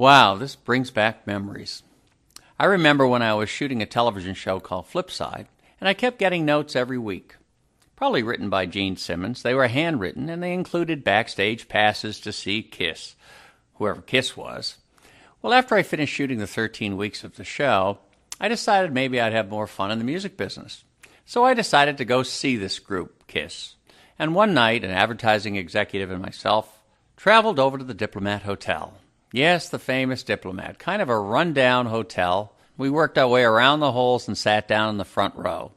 Wow, this brings back memories. I remember when I was shooting a television show called Flipside, and I kept getting notes every week. Probably written by Gene Simmons. They were handwritten, and they included backstage passes to see Kiss, whoever Kiss was. Well, after I finished shooting the 13 weeks of the show, I decided maybe I'd have more fun in the music business. So I decided to go see this group, Kiss. And one night, an advertising executive and myself traveled over to the Diplomat Hotel. Yes, the famous Diplomat, kind of a rundown hotel. We worked our way around the halls and sat down in the front row.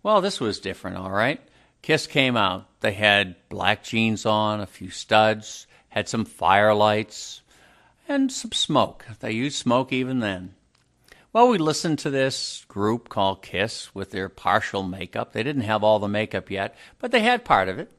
Well, this was different, all right. Kiss came out. They had black jeans on, a few studs, had some firelights, and some smoke. They used smoke even then. Well, we listened to this group called Kiss with their partial makeup. They didn't have all the makeup yet, but they had part of it.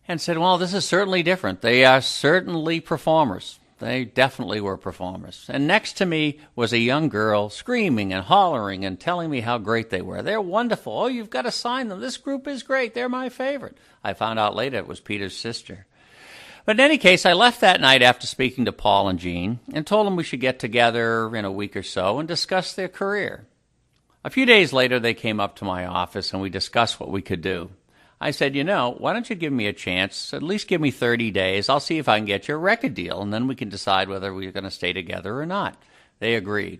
And said, well, this is certainly different. They are certainly performers. They definitely were performers. And next to me was a young girl screaming and hollering and telling me how great they were. They're wonderful. Oh, you've got to sign them. This group is great. They're my favorite. I found out later it was Peter's sister. But in any case, I left that night after speaking to Paul and Gene and told them we should get together in a week or so and discuss their career. A few days later, they came up to my office and we discussed what we could do. I said, why don't you give me a chance, at least give me 30 days. I'll see if I can get you a record deal, and then we can decide whether we're going to stay together or not. They agreed.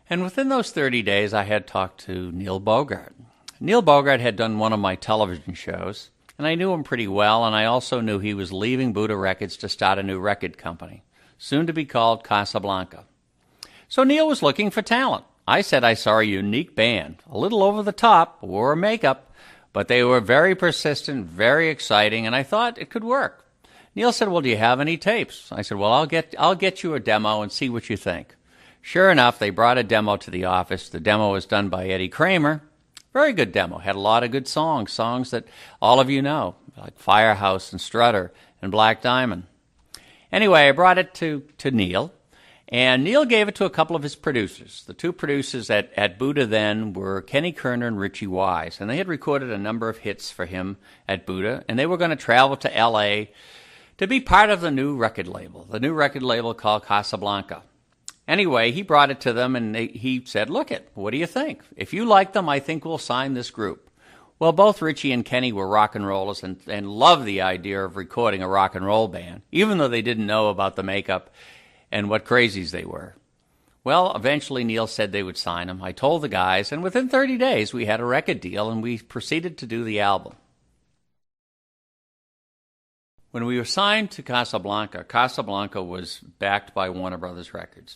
And within those 30 days, I had talked to Neil Bogart. Neil Bogart had done one of my television shows, and I knew him pretty well, and I also knew he was leaving Buddha Records to start a new record company, soon to be called Casablanca. So Neil was looking for talent. I said I saw a unique band, a little over the top, wore makeup, but they were very persistent, very exciting, and I thought it could work. Neil said, well, do you have any tapes? I said, well, I'll get you a demo and see what you think. Sure enough, they brought a demo to the office. The demo was done by Eddie Kramer. Very good demo. Had a lot of good songs that all of you know, like Firehouse and Strutter and Black Diamond. Anyway, I brought it to Neil, and Neil gave it to a couple of his producers. The two producers at Buddha then were Kenny Kerner and Richie Wise, and they had recorded a number of hits for him at Buddha, and they were going to travel to L.A. to be part of the new record label called Casablanca. Anyway, he brought it to them, and he said, look it, what do you think? If you like them, I think we'll sign this group. Well, both Richie and Kenny were rock and rollers and loved the idea of recording a rock and roll band, even though they didn't know about the makeup and what crazies they were. Well, eventually Neil said they would sign them. I told the guys, and within 30 days we had a record deal, and we proceeded to do the album. When we were signed to Casablanca, Casablanca was backed by Warner Brothers Records.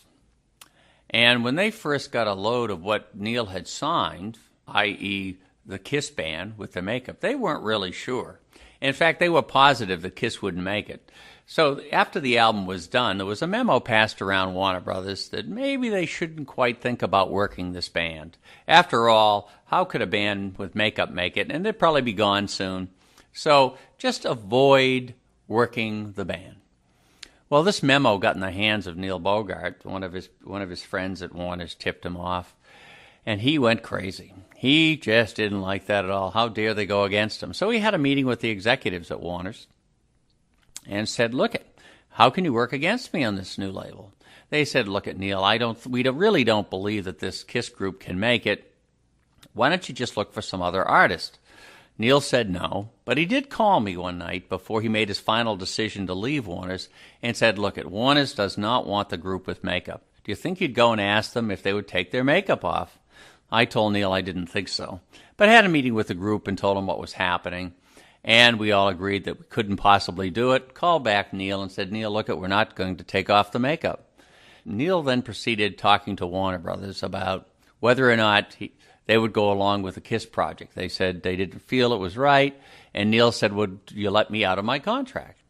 And when they first got a load of what Neil had signed, i.e. the Kiss band with the makeup, they weren't really sure. In fact, they were positive that Kiss wouldn't make it. So after the album was done, there was a memo passed around Warner Brothers that maybe they shouldn't quite think about working this band. After all, how could a band with makeup make it? And they'd probably be gone soon. So just avoid working the band. Well, this memo got in the hands of Neil Bogart. One of his friends at Warner's tipped him off, and he went crazy. He just didn't like that at all. How dare they go against him? So he had a meeting with the executives at Warner's and said, look it, how can you work against me on this new label? They said, look it, Neil, we really don't believe that this Kiss group can make it. Why don't you just look for some other artist? Neil said no, but he did call me one night before he made his final decision to leave Warner's and said, look it, Warner's does not want the group with makeup. Do you think you'd go and ask them if they would take their makeup off? I told Neil I didn't think so, but I had a meeting with the group and told him what was happening. And we all agreed that we couldn't possibly do it. Called back Neil and said, Neil, look, we're not going to take off the makeup. Neil then proceeded talking to Warner Brothers about whether or not they would go along with the Kiss project. They said they didn't feel it was right, and Neil said, would you let me out of my contract?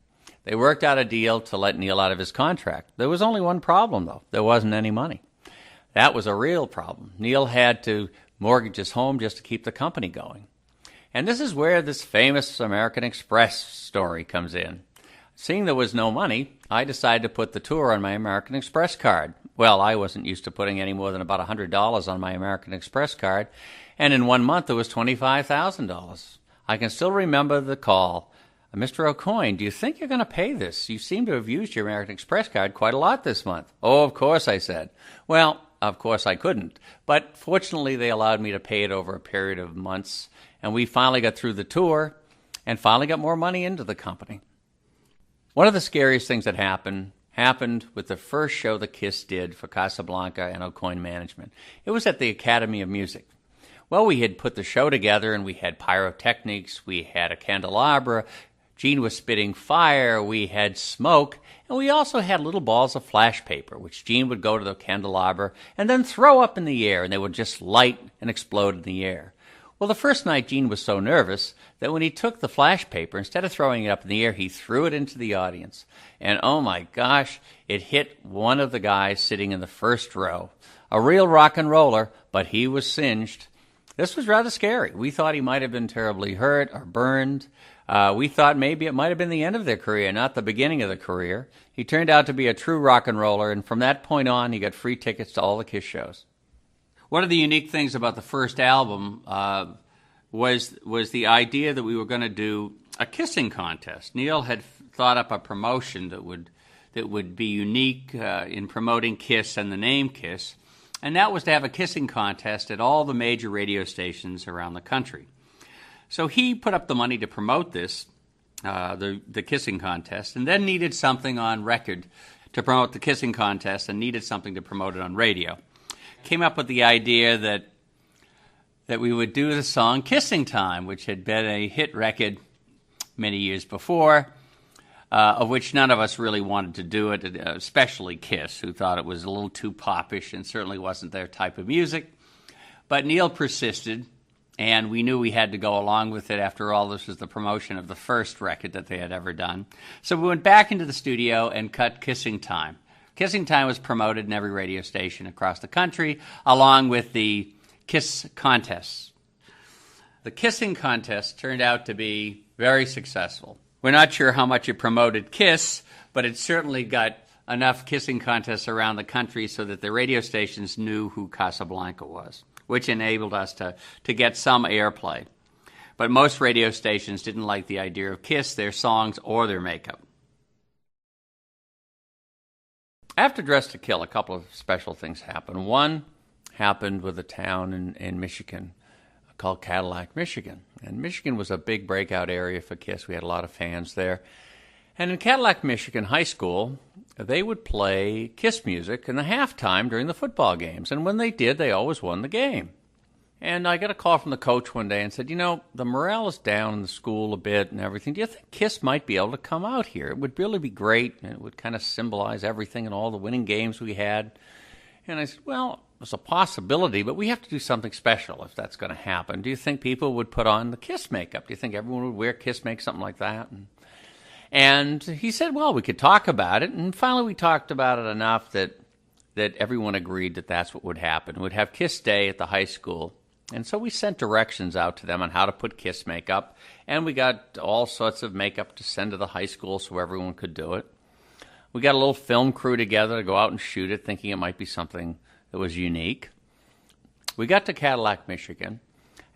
They worked out a deal to let Neil out of his contract. There was only one problem, though. There wasn't any money. That was a real problem. Neil had to mortgage his home just to keep the company going. And this is where this famous American Express story comes in. Seeing there was no money, I decided to put the tour on my American Express card. Well, I wasn't used to putting any more than about $100 on my American Express card, and in 1 month it was $25,000. I can still remember the call. Mr. Aucoin, do you think you're going to pay this? You seem to have used your American Express card quite a lot this month. Oh, of course, I said. Well, of course I couldn't. But fortunately, they allowed me to pay it over a period of months, and we finally got through the tour and finally got more money into the company. One of the scariest things that happened with the first show that KISS did for Casablanca and Aucoin Management. It was at the Academy of Music. Well, we had put the show together, and we had pyrotechnics, we had a candelabra, Gene was spitting fire, we had smoke, and we also had little balls of flash paper, which Gene would go to the candelabra and then throw up in the air, and they would just light and explode in the air. Well, the first night, Gene was so nervous that when he took the flash paper, instead of throwing it up in the air, he threw it into the audience. And oh my gosh, it hit one of the guys sitting in the first row. A real rock and roller, but he was singed. This was rather scary. We thought he might have been terribly hurt or burned. We thought maybe it might have been the end of their career, not the beginning of the career. He turned out to be a true rock and roller, and from that point on, he got free tickets to all the KISS shows. One of the unique things about the first album was the idea that we were going to do a kissing contest. Neil had thought up a promotion that would be unique in promoting KISS and the name KISS, and that was to have a kissing contest at all the major radio stations around the country. So he put up the money to promote this, the kissing contest, and then needed something on record to promote the kissing contest and needed something to promote it on radio. Came up with the idea that we would do the song Kissing Time, which had been a hit record many years before, of which none of us really wanted to do it, especially KISS, who thought it was a little too popish and certainly wasn't their type of music. But Neil persisted, and we knew we had to go along with it. After all, this was the promotion of the first record that they had ever done. So we went back into the studio and cut Kissing Time. Kissing Time was promoted in every radio station across the country, along with the KISS contests. The kissing contest turned out to be very successful. We're not sure how much it promoted KISS, but it certainly got enough kissing contests around the country so that the radio stations knew who Casablanca was, which enabled us to get some airplay. But most radio stations didn't like the idea of KISS, their songs, or their makeup. After Dress to Kill, a couple of special things happened. One happened with a town in Michigan called Cadillac, Michigan. And Michigan was a big breakout area for KISS. We had a lot of fans there. And in Cadillac, Michigan High School, they would play KISS music in the halftime during the football games. And when they did, they always won the game. And I got a call from the coach one day and said, you know, the morale is down in the school a bit and everything. Do you think KISS might be able to come out here? It would really be great, and it would kind of symbolize everything and all the winning games we had. And I said, well, it's a possibility, but we have to do something special if that's going to happen. Do you think people would put on the KISS makeup? Do you think everyone would wear KISS makeup, something like that? And he said, well, we could talk about it. And finally we talked about it enough that everyone agreed that that's what would happen. We'd have KISS Day at the high school. And so we sent directions out to them on how to put KISS makeup, and we got all sorts of makeup to send to the high school so everyone could do it. We got a little film crew together to go out and shoot it, thinking it might be something that was unique. We got to Cadillac, Michigan,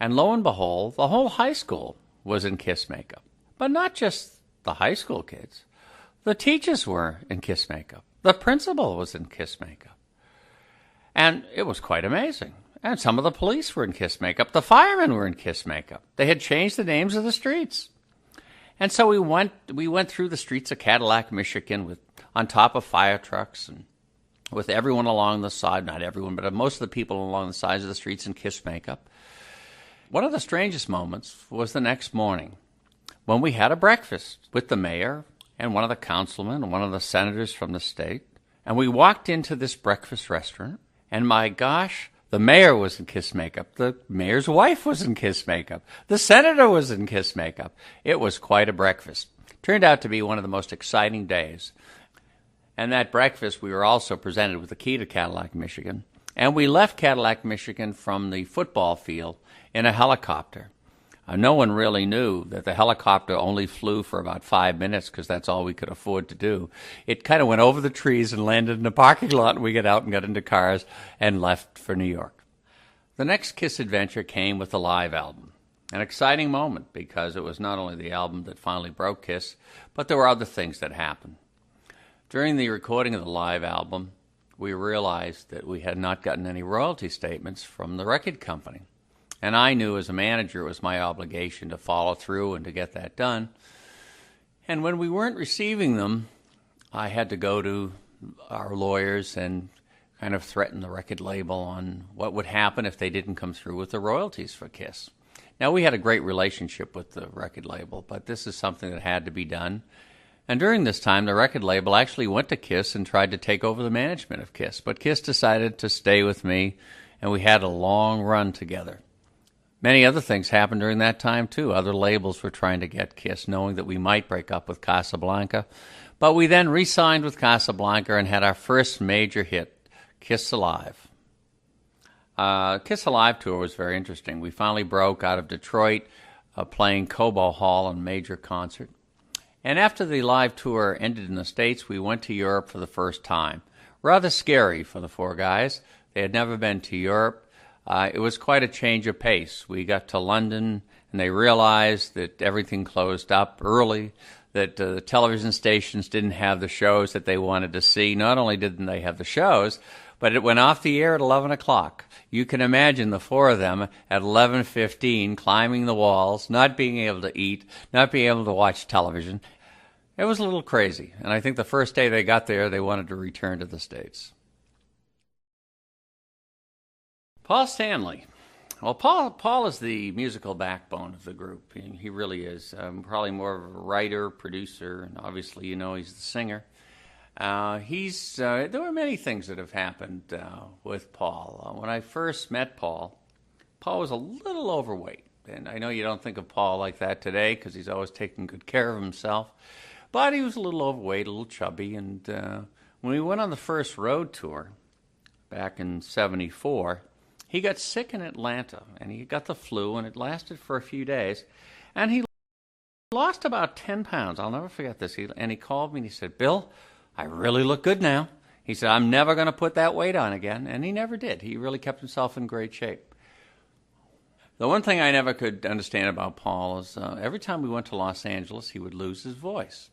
and lo and behold, the whole high school was in KISS makeup. But not just the high school kids. The teachers were in KISS makeup. The principal was in KISS makeup. And it was quite amazing. And some of the police were in KISS makeup. The firemen were in KISS makeup. They had changed the names of the streets. And so we went through the streets of Cadillac, Michigan, on top of fire trucks, and with everyone along the side, not everyone, but most of the people along the sides of the streets in KISS makeup. One of the strangest moments was the next morning when we had a breakfast with the mayor and one of the councilmen and one of the senators from the state. And we walked into this breakfast restaurant, and my gosh, the mayor was in KISS makeup. The mayor's wife was in KISS makeup. The senator was in KISS makeup. It was quite a breakfast. Turned out to be one of the most exciting days. And that breakfast, we were also presented with the key to Cadillac, Michigan. And we left Cadillac, Michigan from the football field in a helicopter. No one really knew that the helicopter only flew for about 5 minutes because that's all we could afford to do. It kind of went over the trees and landed in a parking lot, and we got out and got into cars and left for New York. The next KISS adventure came with the live album. An exciting moment because it was not only the album that finally broke Kiss, but there were other things that happened. During the recording of the live album, we realized that we had not gotten any royalty statements from the record company. And I knew as a manager it was my obligation to follow through and to get that done. And when we weren't receiving them, I had to go to our lawyers and kind of threaten the record label on what would happen if they didn't come through with the royalties for Kiss. Now, we had a great relationship with the record label, but this is something that had to be done. And during this time, the record label actually went to Kiss and tried to take over the management of Kiss. But Kiss decided to stay with me, and we had a long run together. Many other things happened during that time, too. Other labels were trying to get Kiss, knowing that we might break up with Casablanca. But we then re-signed with Casablanca and had our first major hit, Kiss Alive. Kiss Alive tour was very interesting. We finally broke out of Detroit, playing Cobo Hall in a major concert. And after the live tour ended in the States, we went to Europe for the first time. Rather scary for the four guys. They had never been to Europe. It was quite a change of pace. We got to London, and they realized that everything closed up early, that the television stations didn't have the shows that they wanted to see. Not only didn't they have the shows, but it went off the air at 11 o'clock. You can imagine the four of them at 11:15 climbing the walls, not being able to eat, not being able to watch television. It was a little crazy, and I think the first day they got there, they wanted to return to the States. Paul Stanley. Well, Paul is the musical backbone of the group. He really is. Probably more of a writer, producer, and obviously, he's the singer. There were many things that have happened with Paul. When I first met Paul was a little overweight. And I know you don't think of Paul like that today because he's always taking good care of himself. But he was a little overweight, a little chubby. And when we went on the first road tour back in '74, he got sick in Atlanta. And he got the flu, and it lasted for a few days. And he lost about 10 pounds. I'll never forget this. And he called me and he said, "Bill, I really look good now." He said, "I'm never going to put that weight on again." And he never did. He really kept himself in great shape. The one thing I never could understand about Paul is every time we went to Los Angeles, he would lose his voice.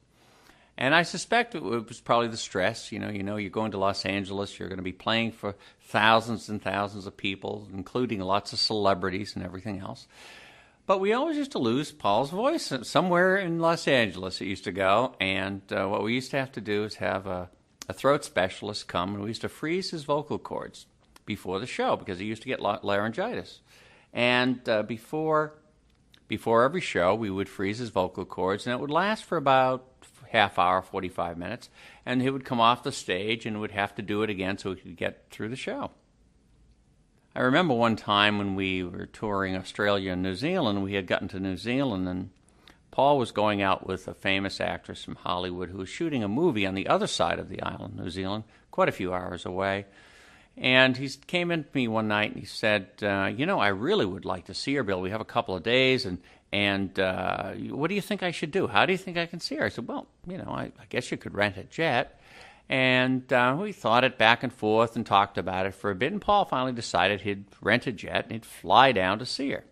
And I suspect it was probably the stress. You're going to Los Angeles, you're going to be playing for thousands and thousands of people, including lots of celebrities and everything else. But we always used to lose Paul's voice. Somewhere in Los Angeles it used to go, and what we used to have to do is have a throat specialist come, and we used to freeze his vocal cords before the show because he used to get laryngitis. And before every show, we would freeze his vocal cords, and it would last for about half hour, 45 minutes, and he would come off the stage and would have to do it again so he could get through the show. I remember one time when we were touring Australia and New Zealand, we had gotten to New Zealand, and Paul was going out with a famous actress from Hollywood who was shooting a movie on the other side of the island, New Zealand, quite a few hours away. And he came in to me one night and he said, I really would like to see her, Bill. We have a couple of days, and what do you think I should do? How do you think I can see her? I said, well, I guess you could rent a jet. And we thought it back and forth and talked about it for a bit, and Paul finally decided he'd rent a jet and he'd fly down to see her.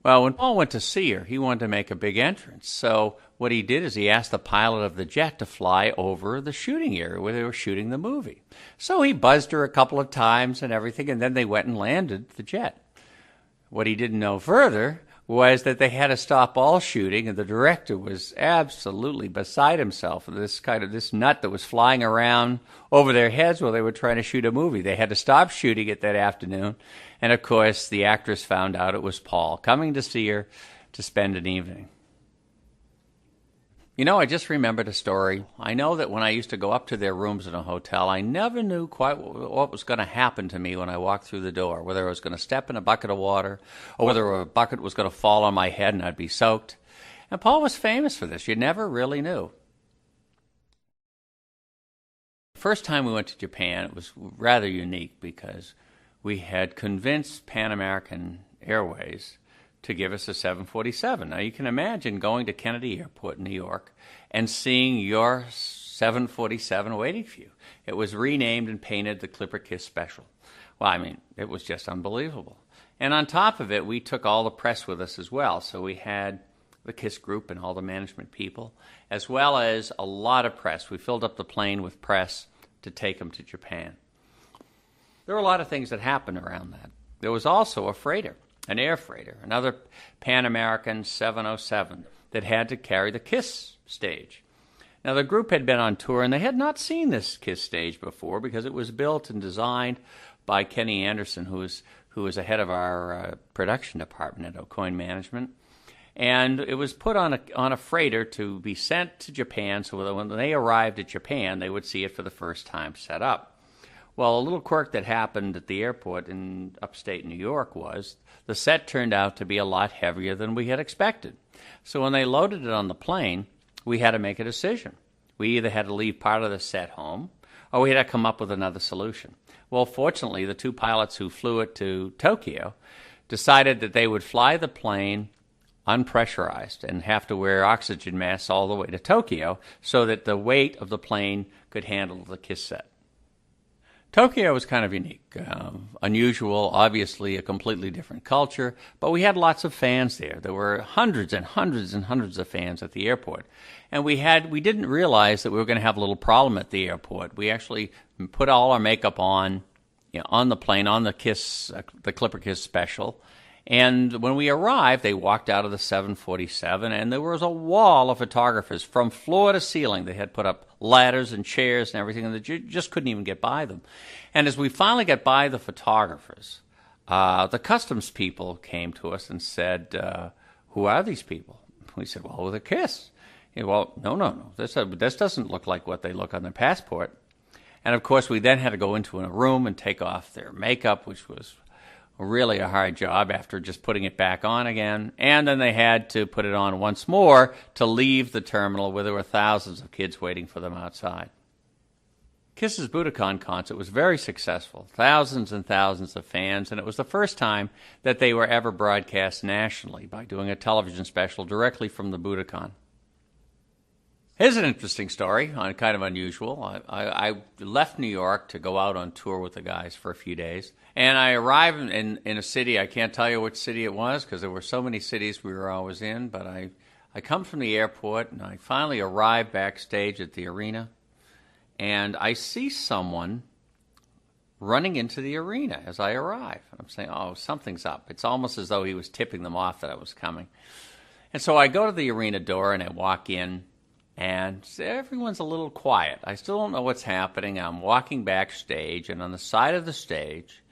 Well, when Paul went to see her, he wanted to make a big entrance. So what he did is he asked the pilot of the jet to fly over the shooting area where they were shooting the movie. So he buzzed her a couple of times and everything, and then they went and landed the jet. What he didn't know further was that they had to stop all shooting, and the director was absolutely beside himself. This nut that was flying around over their heads while they were trying to shoot a movie. They had to stop shooting it that afternoon. And of course, the actress found out it was Paul coming to see her to spend an evening. I just remembered a story. I know that when I used to go up to their rooms in a hotel, I never knew quite what was going to happen to me when I walked through the door, whether I was going to step in a bucket of water or whether a bucket was going to fall on my head and I'd be soaked. And Paul was famous for this. You never really knew. The first time we went to Japan, it was rather unique because we had convinced Pan American Airways to give us a 747. Now, you can imagine going to Kennedy Airport in New York and seeing your 747 waiting for you. It was renamed and painted the Clipper Kiss Special. Well, it was just unbelievable. And on top of it, we took all the press with us as well. So we had the KISS group and all the management people, as well as a lot of press. We filled up the plane with press to take them to Japan. There were a lot of things that happened around that. There was also a freighter, an air freighter, another Pan American 707 that had to carry the KISS stage. Now, the group had been on tour, and they had not seen this KISS stage before because it was built and designed by Kenny Anderson, who was the head of our production department at Aucoin Management. And it was put on a freighter to be sent to Japan, so that when they arrived at Japan, they would see it for the first time set up. Well, a little quirk that happened at the airport in upstate New York was the set turned out to be a lot heavier than we had expected. So when they loaded it on the plane, we had to make a decision. We either had to leave part of the set home, or we had to come up with another solution. Well, fortunately, the two pilots who flew it to Tokyo decided that they would fly the plane unpressurized and have to wear oxygen masks all the way to Tokyo so that the weight of the plane could handle the KISS set. Tokyo was kind of unique, unusual, obviously a completely different culture, but we had lots of fans there. There were hundreds and hundreds and hundreds of fans at the airport. And we didn't realize that we were going to have a little problem at the airport. We actually put all our makeup on, on the plane, on the KISS, the Clipper KISS special. And when we arrived, they walked out of the 747, and there was a wall of photographers from floor to ceiling. They had put up ladders and chairs and everything, and you just couldn't even get by them. And as we finally got by the photographers, the customs people came to us and said, who are these people? We said, well, they're KISS. Well, no. This doesn't look like what they look on their passport. And, of course, we then had to go into a room and take off their makeup, which was really a hard job after just putting it back on again. And then they had to put it on once more to leave the terminal where there were thousands of kids waiting for them outside. KISS's Budokan concert was very successful, thousands and thousands of fans, and it was the first time that they were ever broadcast nationally by doing a television special directly from the Budokan. Here's an interesting story, kind of unusual. I left New York to go out on tour with the guys for a few days, and I arrived in a city. I can't tell you which city it was because there were so many cities we were always in, but I come from the airport, and I finally arrive backstage at the arena, and I see someone running into the arena as I arrive. I'm saying, oh, something's up. It's almost as though he was tipping them off that I was coming. And so I go to the arena door, and I walk in, and everyone's a little quiet. I still don't know what's happening. I'm walking backstage, and on the side of the stage,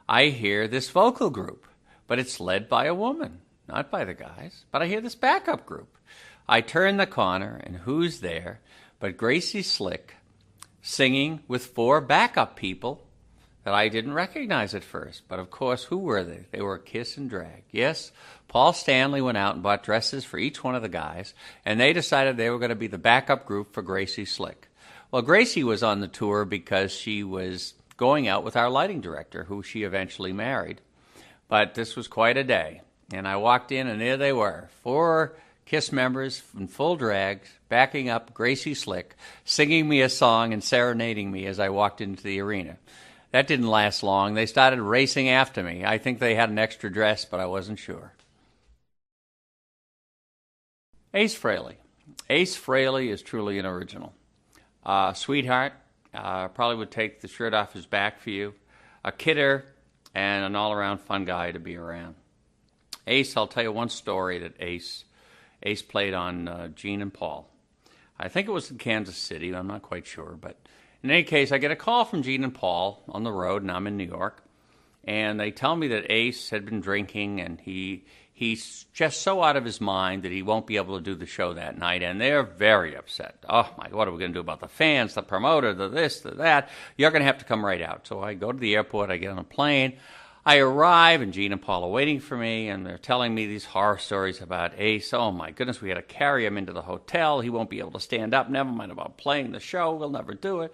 I hear this vocal group, but it's led by a woman, not by the guys. But I hear this backup group. I turn the corner, and who's there but Gracie Slick singing with four backup people that I didn't recognize at first. But, of course, who were they? They were KISS and drag. Yes, Paul Stanley went out and bought dresses for each one of the guys, and they decided they were going to be the backup group for Gracie Slick. Well, Gracie was on the tour because she was going out with our lighting director, who she eventually married. But this was quite a day. And I walked in, and there they were, four KISS members in full drag, backing up Gracie Slick, singing me a song and serenading me as I walked into the arena. That didn't last long. They started racing after me. I think they had an extra dress, but I wasn't sure. Ace Frehley. Ace Frehley is truly an original. Sweetheart, probably would take the shirt off his back for you. A kidder and an all-around fun guy to be around. Ace, I'll tell you one story that Ace played on Gene and Paul. I think it was in Kansas City. I'm not quite sure, but in any case, I get a call from Gene and Paul on the road, and I'm in New York, and they tell me that Ace had been drinking, and he's just so out of his mind that he won't be able to do the show that night, and they're very upset. Oh, my, what are we going to do about the fans, the promoter, the this, the that? You're going to have to come right out. So I go to the airport, I get on a plane, I arrive, and Gene and Paul are waiting for me, and they're telling me these horror stories about Ace. Oh, my goodness, we had to carry him into the hotel. He won't be able to stand up. Never mind about playing the show. We'll never do it.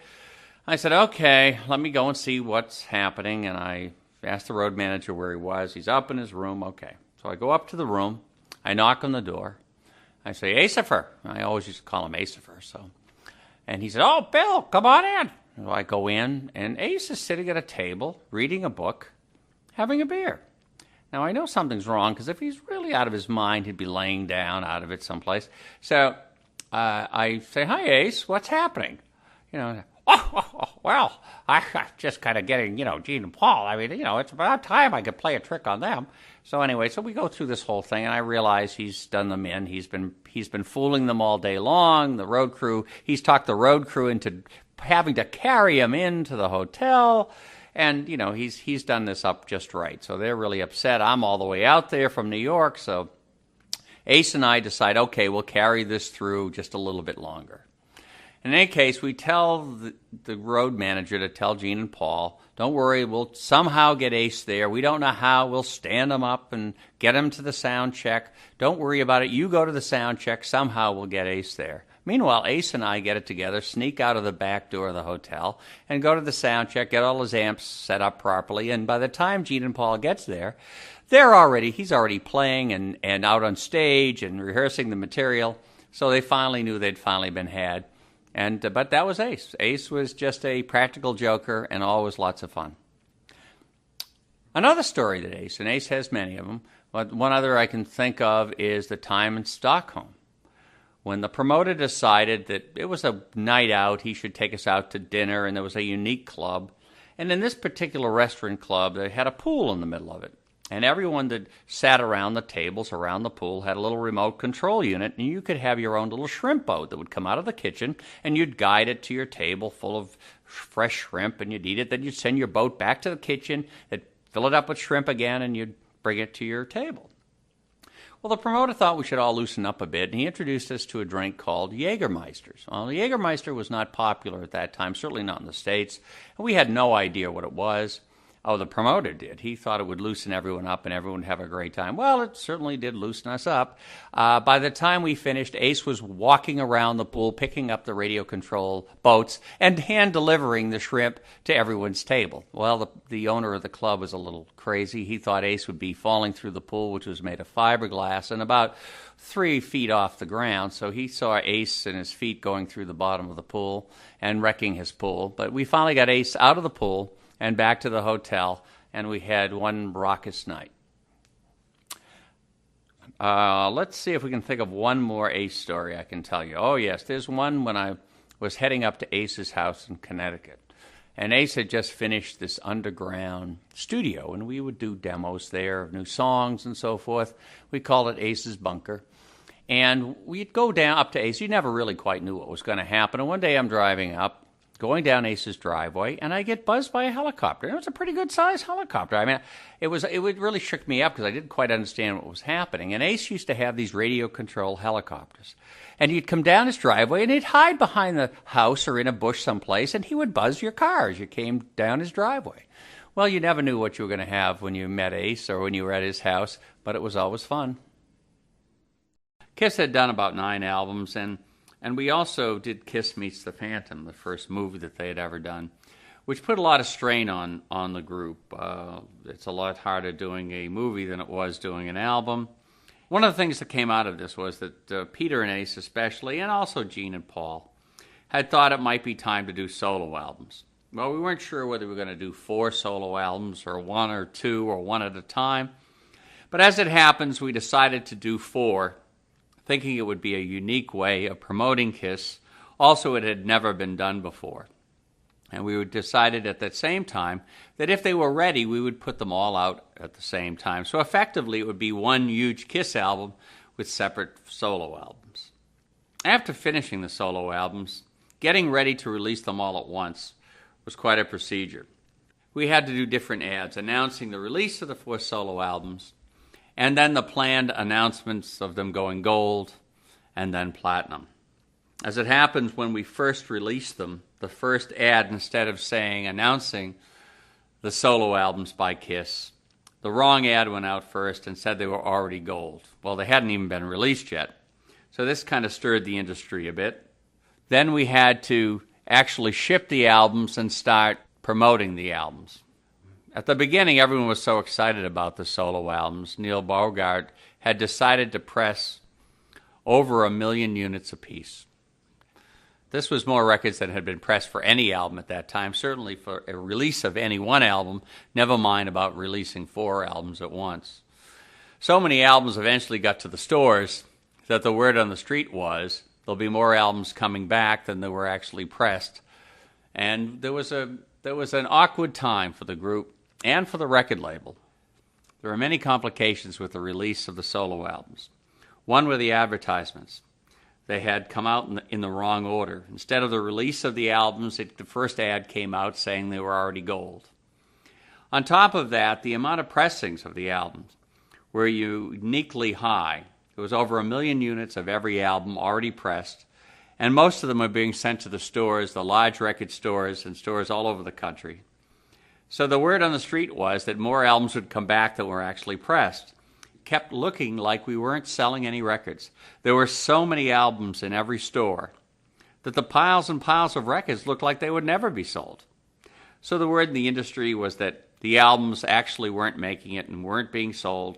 I said, okay, let me go and see what's happening, and I asked the road manager where he was. He's up in his room. Okay. So I go up to the room. I knock on the door. I say, Acifer. I always used to call him Acifer. And he said, oh, Bill, come on in. So I go in, and Ace is sitting at a table, reading a book, having a beer. Now, I know something's wrong, because if he's really out of his mind, he'd be laying down out of it someplace. So I say, "Hi, Ace, what's happening?" Well, I'm just kind of getting, Gene and Paul. I mean, it's about time I could play a trick on them. So anyway, so we go through this whole thing, and I realize he's done them in. He's been fooling them all day long. The road crew, he's talked the road crew into having to carry him into the hotel. And, he's done this up just right. So they're really upset. I'm all the way out there from New York. So Ace and I decide, okay, we'll carry this through just a little bit longer. In any case, we tell the road manager to tell Gene and Paul, don't worry, we'll somehow get Ace there. We don't know how. We'll stand him up and get him to the sound check. Don't worry about it. You go to the sound check. Somehow we'll get Ace there. Meanwhile, Ace and I get it together, sneak out of the back door of the hotel, and go to the sound check, get all his amps set up properly. And by the time Gene and Paul gets there, he's already playing and out on stage and rehearsing the material. So they finally knew they'd finally been had. But that was Ace. Ace was just a practical joker and always lots of fun. Another story that Ace has many of them, but one other I can think of is the time in Stockholm, when the promoter decided that it was a night out, he should take us out to dinner, and there was a unique club. And in this particular restaurant club, they had a pool in the middle of it. And everyone that sat around the tables around the pool had a little remote control unit, and you could have your own little shrimp boat that would come out of the kitchen, and you'd guide it to your table full of fresh shrimp, and you'd eat it. Then you'd send your boat back to the kitchen, they'd fill it up with shrimp again, and you'd bring it to your table. Well, the promoter thought we should all loosen up a bit, and he introduced us to a drink called Jägermeisters. Well, the Jägermeister was not popular at that time, certainly not in the States, and we had no idea what it was. Oh, the promoter did. He thought it would loosen everyone up and everyone would have a great time. Well, it certainly did loosen us up. By the time we finished, Ace was walking around the pool, picking up the radio control boats and hand-delivering the shrimp to everyone's table. Well, the owner of the club was a little crazy. He thought Ace would be falling through the pool, which was made of fiberglass and about 3 feet off the ground. So he saw Ace and his feet going through the bottom of the pool and wrecking his pool. But we finally got Ace out of the pool and back to the hotel, and we had one raucous night. Let's see if we can think of one more Ace story I can tell you. Oh, yes, there's one when I was heading up to Ace's house in Connecticut. And Ace had just finished this underground studio, and we would do demos there of new songs and so forth. We called it Ace's Bunker. And we'd go down up to Ace. You never really quite knew what was going to happen. And one day I'm driving up, going down Ace's driveway, and I get buzzed by a helicopter. And it was a pretty good-sized helicopter. I mean, it really shook me up because I didn't quite understand what was happening. And Ace used to have these radio-control helicopters. And you'd come down his driveway, and he'd hide behind the house or in a bush someplace, and he would buzz your car as you came down his driveway. Well, you never knew what you were going to have when you met Ace or when you were at his house, but it was always fun. Kiss had done about 9 albums, and we also did Kiss Meets the Phantom, the first movie that they had ever done, which put a lot of strain on the group. It's a lot harder doing a movie than it was doing an album. One of the things that came out of this was that Peter and Ace especially, and also Gene and Paul, had thought it might be time to do solo albums. Well, we weren't sure whether we were going to do 4 solo albums or 1 or 2 or 1 at a time. But as it happens, we decided to do 4, thinking it would be a unique way of promoting Kiss. Also, it had never been done before. And we decided at that same time that if they were ready, we would put them all out at the same time. So effectively, it would be one huge Kiss album with separate solo albums. After finishing the solo albums, getting ready to release them all at once was quite a procedure. We had to do different ads announcing the release of the 4 solo albums, and then the planned announcements of them going gold and then platinum. As it happens, when we first released them, the first ad, instead of announcing the solo albums by Kiss, the wrong ad went out first and said they were already gold. Well, they hadn't even been released yet. So this kind of stirred the industry a bit. Then we had to actually ship the albums and start promoting the albums. At the beginning, everyone was so excited about the solo albums. Neil Bogart had decided to press over 1 million units apiece. This was more records than had been pressed for any album at that time, certainly for a release of any one album, never mind about releasing 4 albums at once. So many albums eventually got to the stores that the word on the street was there'll be more albums coming back than there were actually pressed. And there was an awkward time for the group and for the record label. There were many complications with the release of the solo albums. One were the advertisements. They had come out in the wrong order. Instead of the release of the albums, the first ad came out saying they were already gold. On top of that, the amount of pressings of the albums were uniquely high. There was over 1 million units of every album already pressed, and most of them were being sent to the stores, the large record stores, and stores all over the country. So the word on the street was that more albums would come back than were actually pressed. Kept looking like we weren't selling any records. There were so many albums in every store that the piles and piles of records looked like they would never be sold. So the word in the industry was that the albums actually weren't making it and weren't being sold,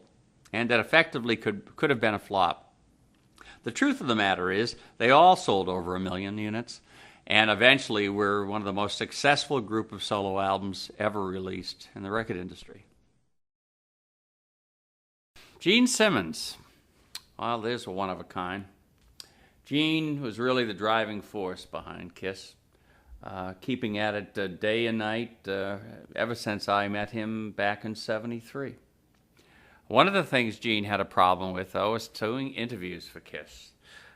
and that effectively could have been a flop. The truth of the matter is they all sold over 1 million units, and eventually were one of the most successful group of solo albums ever released in the record industry. Gene Simmons. Well, there's one of a kind. Gene was really the driving force behind KISS, keeping at it day and night ever since I met him back in '73. One of the things Gene had a problem with, though, was doing interviews for KISS.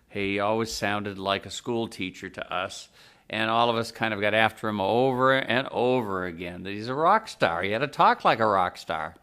He always sounded like a school teacher to us, and all of us kind of got after him over and over again, that he's a rock star. He had to talk like a rock star.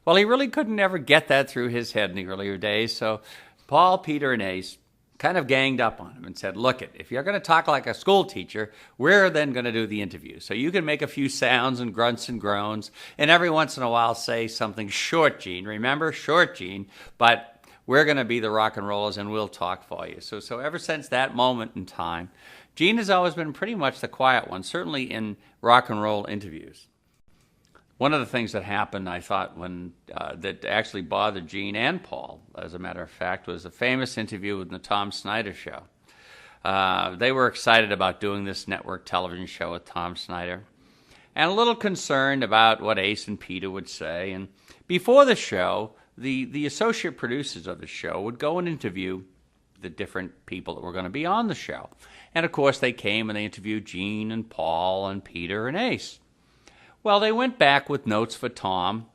Well, he really couldn't ever get that through his head in the earlier days, so Paul, Peter, and Ace kind of ganged up on him and said, look, if you're going to talk like a school teacher, we're then going to do the interview. So you can make a few sounds and grunts and groans, and every once in a while say something short, Gene. Remember? Short, Gene. But we're going to be the rock and rollers, and we'll talk for you. So ever since that moment in time, Gene has always been pretty much the quiet one, certainly in rock and roll interviews. One of the things that happened, I thought, that actually bothered Gene and Paul, as a matter of fact, was a famous interview with the Tom Snyder Show. They were excited about doing this network television show with Tom Snyder, and a little concerned about what Ace and Peter would say. And before the show, the associate producers of the show would go and interview the different people that were going to be on the show. And, of course, they came and they interviewed Gene and Paul and Peter and Ace. Well, they went back with notes for Tom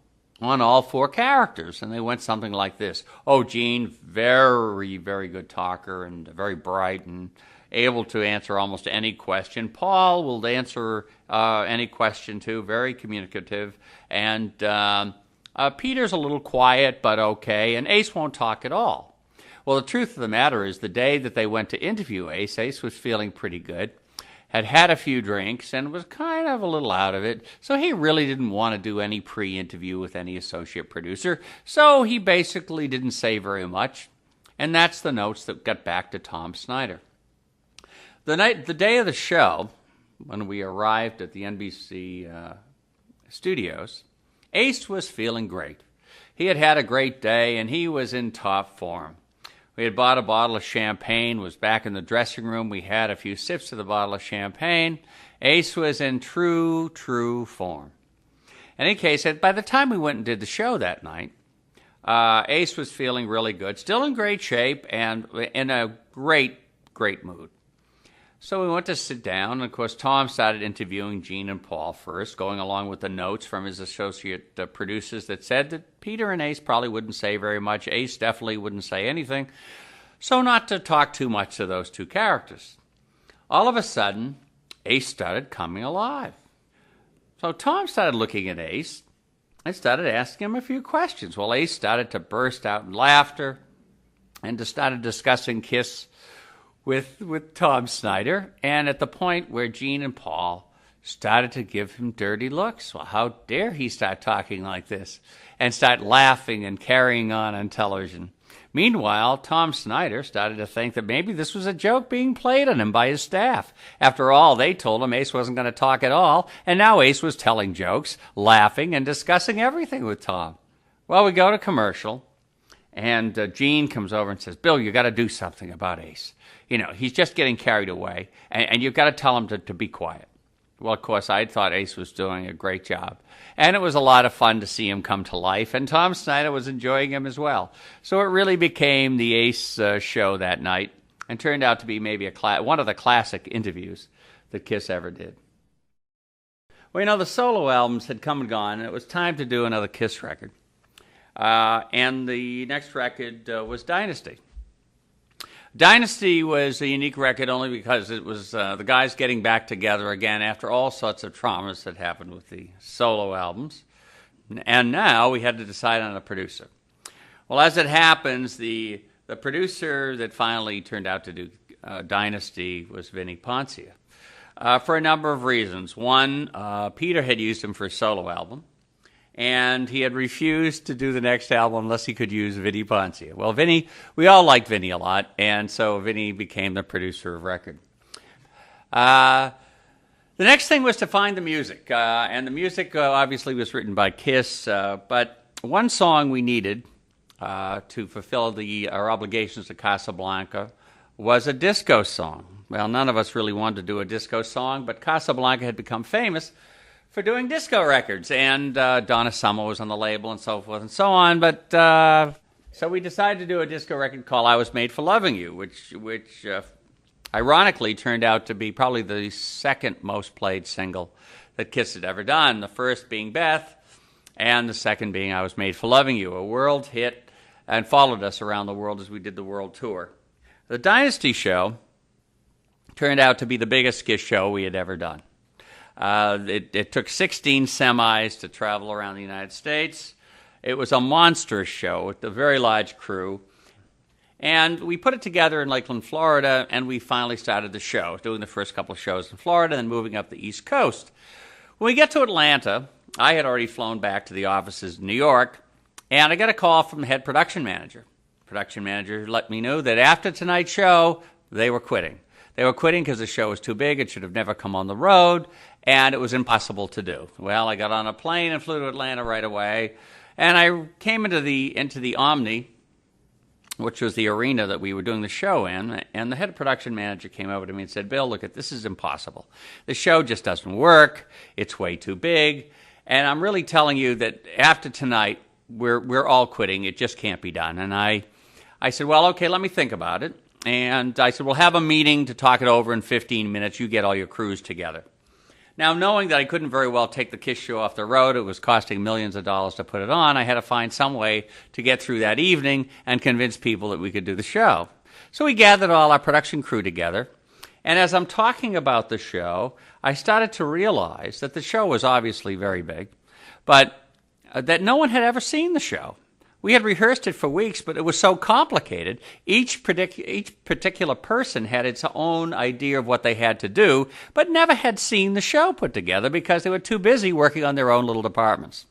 on all 4 characters, and they went something like this. Oh, Gene, very, very good talker and very bright and able to answer almost any question. Paul will answer any question, too, very communicative. And Peter's a little quiet, but okay, and Ace won't talk at all. Well, the truth of the matter is the day that they went to interview Ace, Ace was feeling pretty good, had a few drinks, and was kind of a little out of it, so he really didn't want to do any pre-interview with any associate producer, so he basically didn't say very much, and that's the notes that got back to Tom Snyder. The day of the show, when we arrived at the NBC studios, Ace was feeling great. He had had a great day, and he was in top form. We had bought a bottle of champagne, was back in the dressing room. We had a few sips of the bottle of champagne. Ace was in true form. In any case, by the time we went and did the show that night, Ace was feeling really good, still in great shape, and in a great mood. So we went to sit down, and of course Tom started interviewing Gene and Paul first, going along with the notes from his associate producers that said that Peter and Ace probably wouldn't say very much. Ace definitely wouldn't say anything. So not to talk too much to those 2 characters. All of a sudden, Ace started coming alive. So Tom started looking at Ace and started asking him a few questions. Well, Ace started to burst out in laughter and started discussing KISS with Tom Snyder, and at the point where Gene and Paul started to give him dirty looks. Well, how dare he start talking like this and start laughing and carrying on television. Meanwhile, Tom Snyder started to think that maybe this was a joke being played on him by his staff. After all, they told him Ace wasn't going to talk at all, and now Ace was telling jokes, laughing, and discussing everything with Tom. Well, we go to commercial, And Gene comes over and says, Bill, you got to do something about Ace. You know, he's just getting carried away, and you've got to tell him to be quiet. Well, of course, I thought Ace was doing a great job. And it was a lot of fun to see him come to life, and Tom Snyder was enjoying him as well. So it really became the Ace show that night, and turned out to be maybe one of the classic interviews that Kiss ever did. Well, you know, the solo albums had come and gone, and it was time to do another Kiss record. And the next record was Dynasty. Dynasty was a unique record only because it was the guys getting back together again after all sorts of traumas that happened with the solo albums. And now we had to decide on a producer. Well, as it happens, the producer that finally turned out to do Dynasty was Vinnie Poncia. For a number of reasons. One, Peter had used him for a solo album, and he had refused to do the next album unless he could use Vinnie Poncia. Well, Vinnie, we all liked Vinnie a lot, and so Vinnie became the producer of record. The next thing was to find the music, and the music obviously was written by Kiss, but one song we needed to fulfill our obligations to Casablanca was a disco song. Well, none of us really wanted to do a disco song, but Casablanca had become famous for doing disco records, and Donna Summer was on the label and so forth and so on, but so we decided to do a disco record called I Was Made for Loving You, which ironically turned out to be probably the second most played single that Kiss had ever done, the first being Beth, and the second being I Was Made for Loving You, a world hit, and followed us around the world as we did the world tour. The Dynasty show turned out to be the biggest Kiss show we had ever done. It took 16 semis to travel around the United States. It was a monstrous show with a very large crew. And we put it together in Lakeland, Florida, and we finally started the show, doing the first couple of shows in Florida and moving up the East Coast. When we get to Atlanta, I had already flown back to the offices in New York, and I got a call from the head production manager. The production manager let me know that after tonight's show, they were quitting. They were quitting because the show was too big, it should have never come on the road, and it was impossible to do. Well, I got on a plane and flew to Atlanta right away, and I came into the Omni, which was the arena that we were doing the show in, and the head production manager came over to me and said, Bill, look, this is impossible. The show just doesn't work, it's way too big, and I'm really telling you that after tonight, we're all quitting, it just can't be done. And I said, well, okay, let me think about it. And I said, we'll have a meeting to talk it over in 15 minutes. You get all your crews together. Now, knowing that I couldn't very well take the Kiss show off the road, it was costing millions of dollars to put it on, I had to find some way to get through that evening and convince people that we could do the show. So we gathered all our production crew together. And as I'm talking about the show, I started to realize that the show was obviously very big, but that no one had ever seen the show. We had rehearsed it for weeks, but it was so complicated. Each particular person had its own idea of what they had to do, but never had seen the show put together because they were too busy working on their own little departments.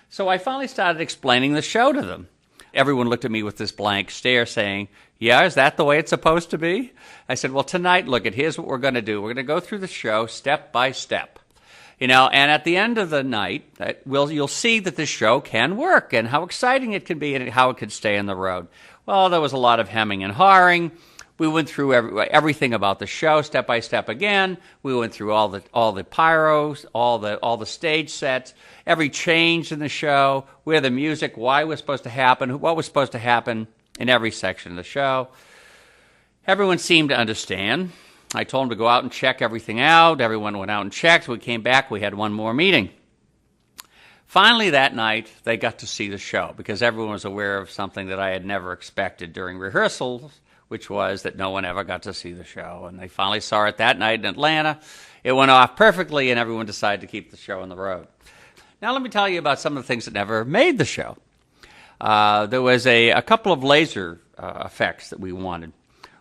So I finally started explaining the show to them. Everyone looked at me with this blank stare saying, yeah, is that the way it's supposed to be? I said, well, tonight, look, here's what we're going to do. We're going to go through the show step by step. You know, and at the end of the night, you'll see that the show can work and how exciting it can be and how it could stay on the road. Well, there was a lot of hemming and hawing. We went through everything about the show step by step again. We went through all the pyros, all the stage sets, every change in the show, where the music, why it was supposed to happen, what was supposed to happen in every section of the show. Everyone seemed to understand. I told them to go out and check everything out. Everyone went out and checked. We came back. We had one more meeting. Finally, that night, they got to see the show because everyone was aware of something that I had never expected during rehearsals, which was that no one ever got to see the show. And they finally saw it that night in Atlanta. It went off perfectly, and everyone decided to keep the show on the road. Now, let me tell you about some of the things that never made the show. There was a couple of laser effects that we wanted.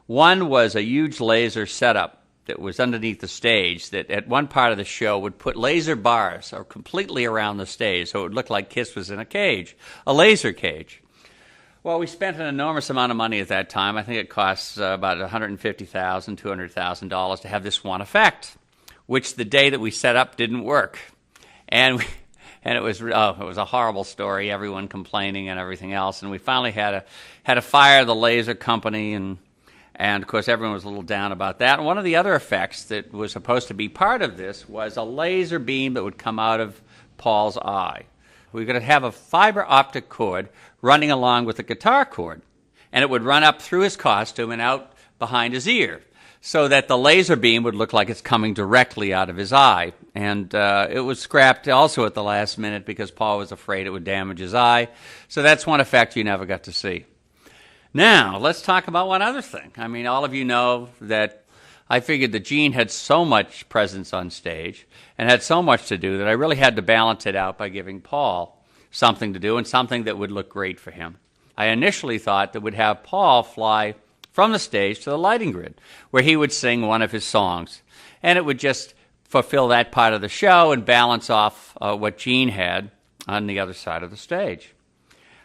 One was a huge laser setup that was underneath the stage that at one part of the show would put laser bars completely around the stage so it would look like Kiss was in a cage, a laser cage. Well, we spent an enormous amount of money at that time. I think it costs about $150,000, $200,000 to have this one effect, which the day that we set up didn't work. And And it was a horrible story, everyone complaining and everything else. And we finally had to fire the laser company, and of course everyone was a little down about that. And one of the other effects that was supposed to be part of this was a laser beam that would come out of Paul's eye. We were going to have a fiber optic cord running along with the guitar cord, and it would run up through his costume and out behind his ear, so that the laser beam would look like it's coming directly out of his eye. And it was scrapped also at the last minute because Paul was afraid it would damage his eye. So that's one effect you never got to see. Now, let's talk about one other thing. I mean, all of you know that I figured that Gene had so much presence on stage and had so much to do that I really had to balance it out by giving Paul something to do and something that would look great for him. I initially thought that we'd have Paul fly from the stage to the lighting grid, where he would sing one of his songs. And it would just fulfill that part of the show and balance off what Gene had on the other side of the stage.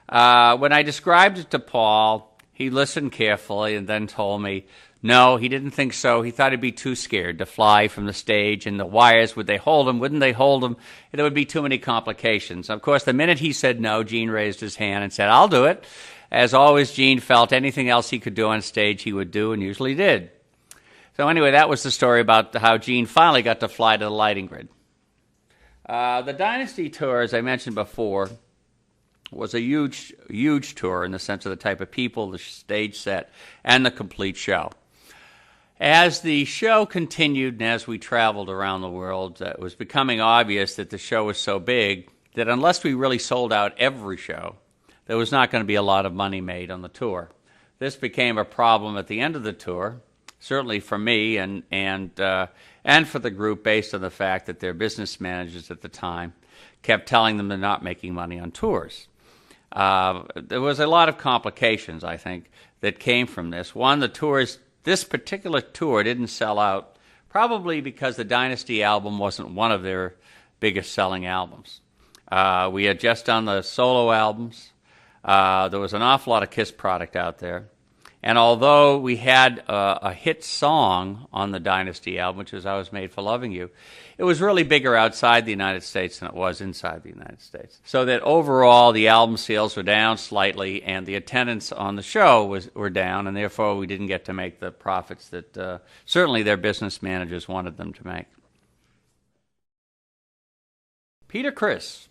When I described it to Paul, he listened carefully and then told me, no, he didn't think so. He thought he'd be too scared to fly from the stage, and the wires, would they hold him? Wouldn't they hold him? There would be too many complications. Of course, the minute he said no, Gene raised his hand and said, I'll do it. As always, Gene felt anything else he could do on stage he would do, and usually did. So anyway, that was the story about how Gene finally got to fly to the lighting grid. The Dynasty tour, as I mentioned before, was a huge tour in the sense of the type of people, the stage set, and the complete show. As the show continued and as we traveled around the world, it was becoming obvious that the show was so big that unless we really sold out every show, there was not going to be a lot of money made on the tour. This became a problem at the end of the tour, certainly for me and for the group, based on the fact that their business managers at the time kept telling them they're not making money on tours. There was a lot of complications, I think, that came from this. One, this particular tour didn't sell out, probably because the Dynasty album wasn't one of their biggest selling albums. We had just done the solo albums. There was an awful lot of KISS product out there. And although we had a hit song on the Dynasty album, which was I Was Made for Loving You, it was really bigger outside the United States than it was inside the United States. So that overall the album sales were down slightly and the attendance on the show were down, and therefore we didn't get to make the profits that certainly their business managers wanted them to make. Peter Criss.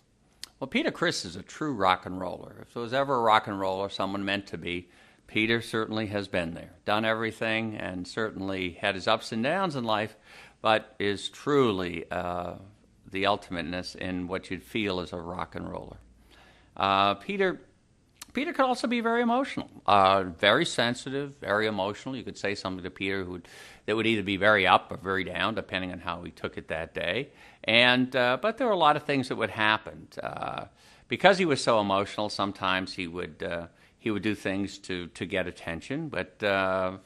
Well, Peter Criss is a true rock and roller. If there was ever a rock and roller someone meant to be, Peter certainly has been there, done everything, and certainly had his ups and downs in life, but is truly the ultimateness in what you'd feel as a rock and roller. Peter could also be very emotional, very sensitive, very emotional. You could say something to Peter that would either be very up or very down, depending on how he took it that day. But there were a lot of things that would happen. Because he was so emotional, sometimes he would do things to get attention, but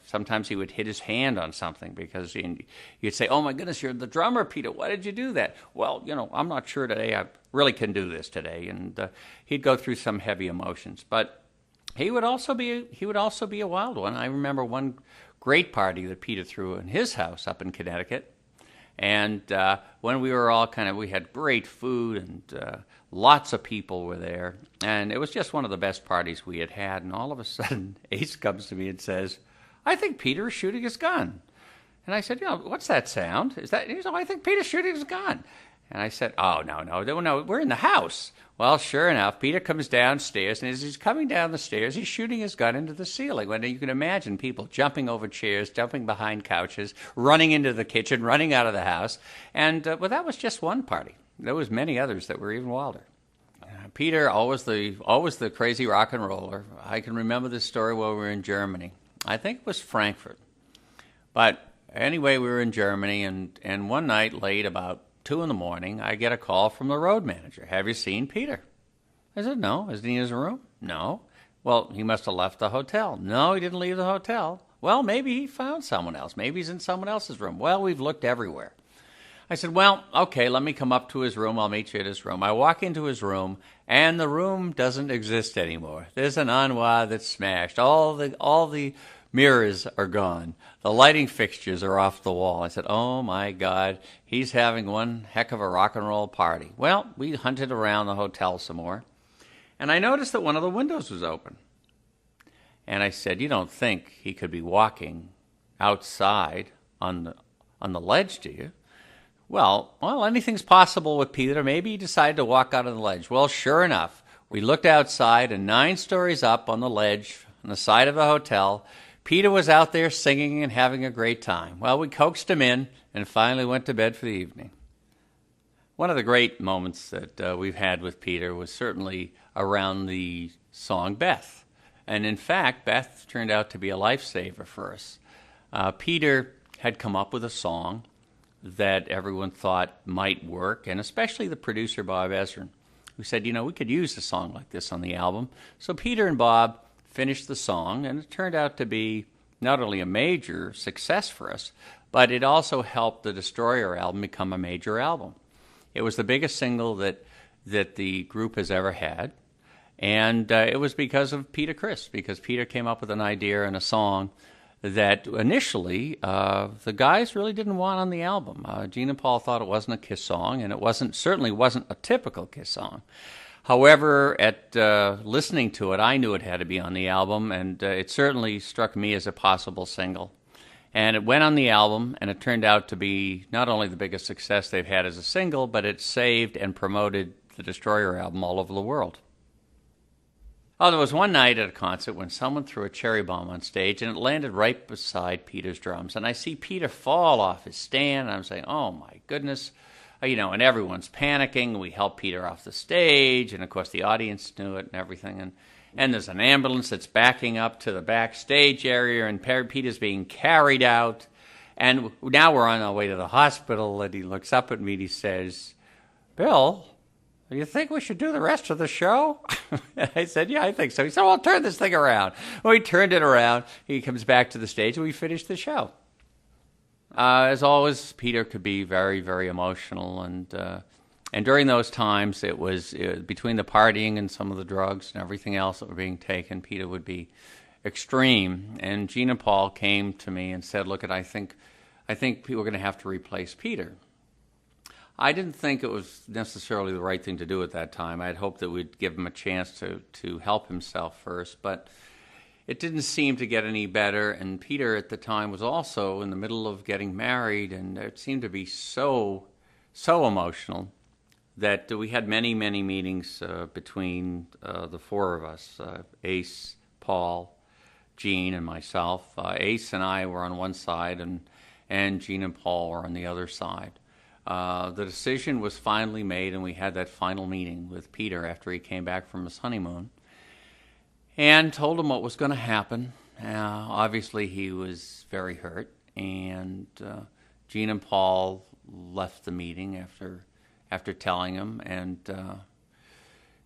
sometimes he would hit his hand on something because you'd say, oh my goodness, you're the drummer, Peter, why did you do that? Well, I'm not sure today, I really can do this today. And he'd go through some heavy emotions, but he would also be a wild one. I remember one great party that Peter threw in his house up in Connecticut. And when we were all we had great food and lots of people were there. And it was just one of the best parties we had had. And all of a sudden, Ace comes to me and says, I think Peter is shooting his gun. And I said, what's that sound? He said, I think Peter's shooting his gun. And I said, oh, no, we're in the house. Well, sure enough, Peter comes downstairs, and as he's coming down the stairs, he's shooting his gun into the ceiling. When you can imagine people jumping over chairs, jumping behind couches, running into the kitchen, running out of the house. And, that was just one party. There was many others that were even wilder. Peter, always the crazy rock and roller. I can remember this story while we were in Germany. I think it was Frankfurt. But anyway, we were in Germany, and one night late, about 2 in the morning, I get a call from the road manager. Have you seen Peter? I said, no. Isn't he in his room? No. Well, he must have left the hotel. No, he didn't leave the hotel. Well, maybe he found someone else. Maybe he's in someone else's room. Well, we've looked everywhere. I said, well, okay, let me come up to his room. I'll meet you at his room. I walk into his room, and the room doesn't exist anymore. There's an armoire that's smashed. All the mirrors are gone. The lighting fixtures are off the wall. I said, oh my God, he's having one heck of a rock and roll party. Well, we hunted around the hotel some more, and I noticed that one of the windows was open. And I said, you don't think he could be walking outside on the ledge, do you? Well, anything's possible with Peter. Maybe he decided to walk out on the ledge. Well, sure enough, we looked outside, and 9 stories up on the ledge on the side of the hotel, Peter was out there singing and having a great time. Well, we coaxed him in and finally went to bed for the evening. One of the great moments that we've had with Peter was certainly around the song Beth. And in fact, Beth turned out to be a lifesaver for us. Peter had come up with a song that everyone thought might work, and especially the producer, Bob Ezrin, who said, you know, we could use a song like this on the album. So Peter and Bob finished the song, and it turned out to be not only a major success for us, but it also helped the Destroyer album become a major album. It was the biggest single that the group has ever had, and it was because of Peter Criss, because Peter came up with an idea and a song that initially the guys really didn't want on the album. Gene and Paul thought it wasn't a Kiss song, and it certainly wasn't a typical Kiss song. However, at listening to it, I knew it had to be on the album, and it certainly struck me as a possible single. And it went on the album, and it turned out to be not only the biggest success they've had as a single, but it saved and promoted the Destroyer album all over the world. Oh, there was one night at a concert when someone threw a cherry bomb on stage, and it landed right beside Peter's drums. And I see Peter fall off his stand, and I'm saying, oh my goodness. You know, and everyone's panicking. We help Peter off the stage, and of course the audience knew it and everything. And there's an ambulance that's backing up to the backstage area, and Peter's being carried out. And now we're on our way to the hospital, and he looks up at me and he says, Bill, do you think we should do the rest of the show? I said, yeah, I think so. He said, well, turn this thing around. Well, we turned it around. He comes back to the stage, and we finished the show. As always, Peter could be very, very emotional, and during those times, it was between the partying and some of the drugs and everything else that were being taken, Peter would be extreme. And Gene and Paul came to me and said, look, I think we're going to have to replace Peter. I didn't think it was necessarily the right thing to do at that time. I had hoped that we'd give him a chance to help himself first, but it didn't seem to get any better, and Peter at the time was also in the middle of getting married, and it seemed to be so emotional that we had many, many meetings between the 4 of us, Ace, Paul, Gene, and myself. Ace and I were on one side, and Gene and Paul were on the other side. The decision was finally made, and we had that final meeting with Peter after he came back from his honeymoon and told him what was going to happen. Obviously, he was very hurt, and Gene and Paul left the meeting after telling him, and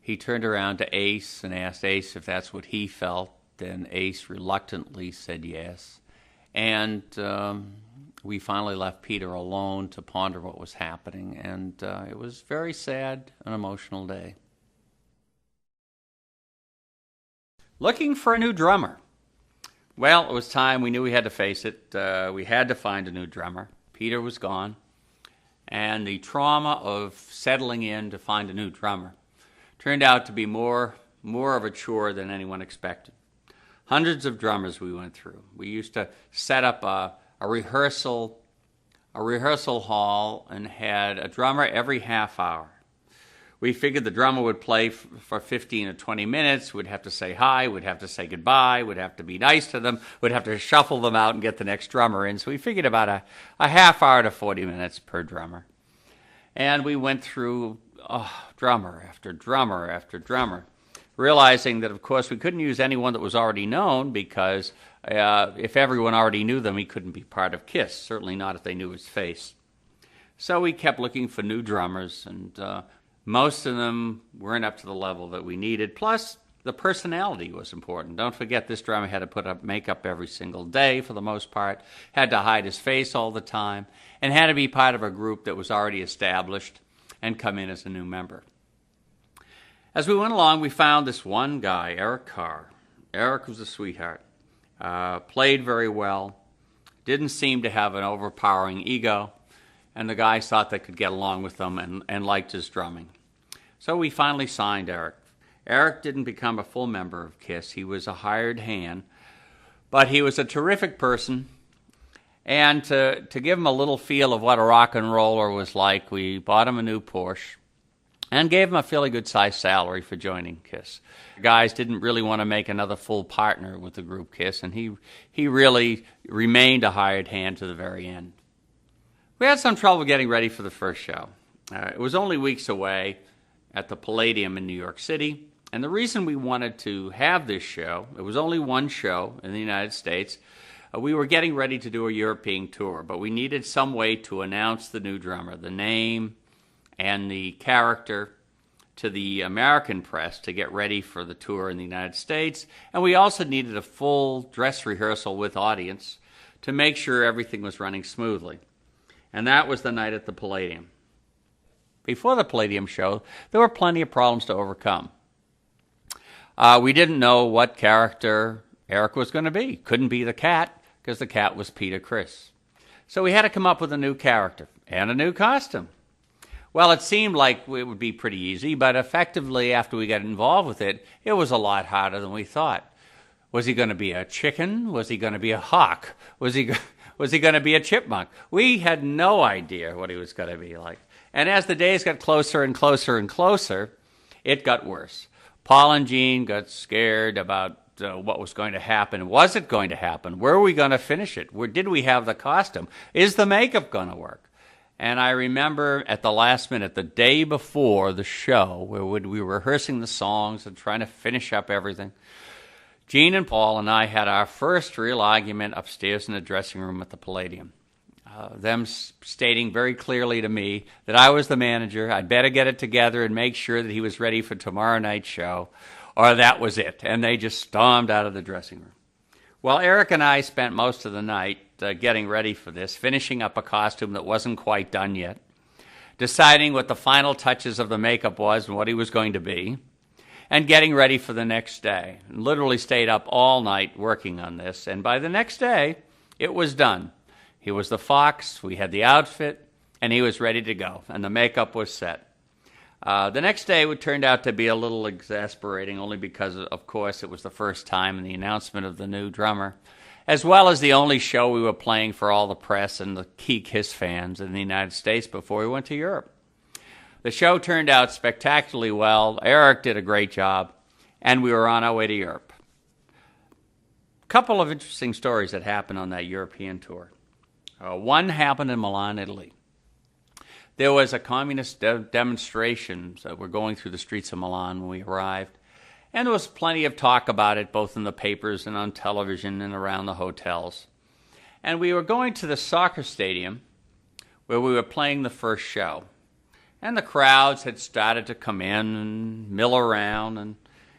he turned around to Ace and asked Ace if that's what he felt. Then Ace reluctantly said yes, and we finally left Peter alone to ponder what was happening, and it was a very sad and emotional day. Looking for a new drummer. Well, it was time. We knew we had to face it. We had to find a new drummer. Peter was gone, and the trauma of settling in to find a new drummer turned out to be more of a chore than anyone expected. Hundreds of drummers we went through. We used to set up a rehearsal hall and had a drummer every half hour. We figured the drummer would play for 15 or 20 minutes. We'd have to say hi. We'd have to say goodbye. We'd have to be nice to them. We'd have to shuffle them out and get the next drummer in. So we figured about a half hour to 40 minutes per drummer. And we went through drummer after drummer after drummer, realizing that, of course, we couldn't use anyone that was already known because if everyone already knew them, he couldn't be part of KISS, certainly not if they knew his face. So we kept looking for new drummers, and most of them weren't up to the level that we needed. Plus, the personality was important. Don't forget, this drummer had to put up makeup every single day for the most part, had to hide his face all the time, and had to be part of a group that was already established and come in as a new member. As we went along, we found this one guy, Eric Carr. Eric was a sweetheart. played very well, didn't seem to have an overpowering ego, and the guys thought they could get along with them and liked his drumming. So we finally signed Eric. Eric didn't become a full member of KISS. He was a hired hand, but he was a terrific person. And to give him a little feel of what a rock and roller was like, we bought him a new Porsche and gave him a fairly good-sized salary for joining KISS. The guys didn't really want to make another full partner with the group KISS, and he really remained a hired hand to the very end. We had some trouble getting ready for the first show. It was only weeks away at the Palladium in New York City, and the reason we wanted to have this show, it was only one show in the United States. We were getting ready to do a European tour, but we needed some way to announce the new drummer, the name and the character, to the American press to get ready for the tour in the United States. And we also needed a full dress rehearsal with audience to make sure everything was running smoothly. And that was the night at the Palladium. Before the Palladium show, there were plenty of problems to overcome. We didn't know what character Eric was going to be. Couldn't be the cat, because the cat was Peter Criss. So we had to come up with a new character and a new costume. Well, it seemed like it would be pretty easy, but effectively, after we got involved with it, it was a lot harder than we thought. Was he going to be a chicken? Was he going to be a hawk? Was he going to be a chipmunk? We had no idea what he was going to be like. And as the days got closer and closer and closer, it got worse. Paul and Gene got scared about what was going to happen. Was it going to happen? Where were we going to finish it? Where did we have the costume? Is the makeup going to work? And I remember at the last minute, the day before the show, where we were rehearsing the songs and trying to finish up everything, Gene and Paul and I had our first real argument upstairs in the dressing room at the Palladium. Them stating very clearly to me that I was the manager, I'd better get it together and make sure that he was ready for tomorrow night's show, or that was it. And they just stormed out of the dressing room. Well, Eric and I spent most of the night getting ready for this, finishing up a costume that wasn't quite done yet, deciding what the final touches of the makeup was and what he was going to be, and getting ready for the next day. And literally stayed up all night working on this, and by the next day, it was done. He was the fox, we had the outfit, and he was ready to go, and the makeup was set. The next day it turned out to be a little exasperating, only because, of course, it was the first time in the announcement of the new drummer, as well as the only show we were playing for all the press and the key KISS fans in the United States before we went to Europe. The show turned out spectacularly well. Eric did a great job, and we were on our way to Europe. A couple of interesting stories that happened on that European tour. One happened in Milan, Italy. There was a communist demonstration that were going through the streets of Milan when we arrived, and there was plenty of talk about it, both in the papers and on television and around the hotels. And we were going to the soccer stadium where we were playing the first show. And the crowds had started to come in and mill around,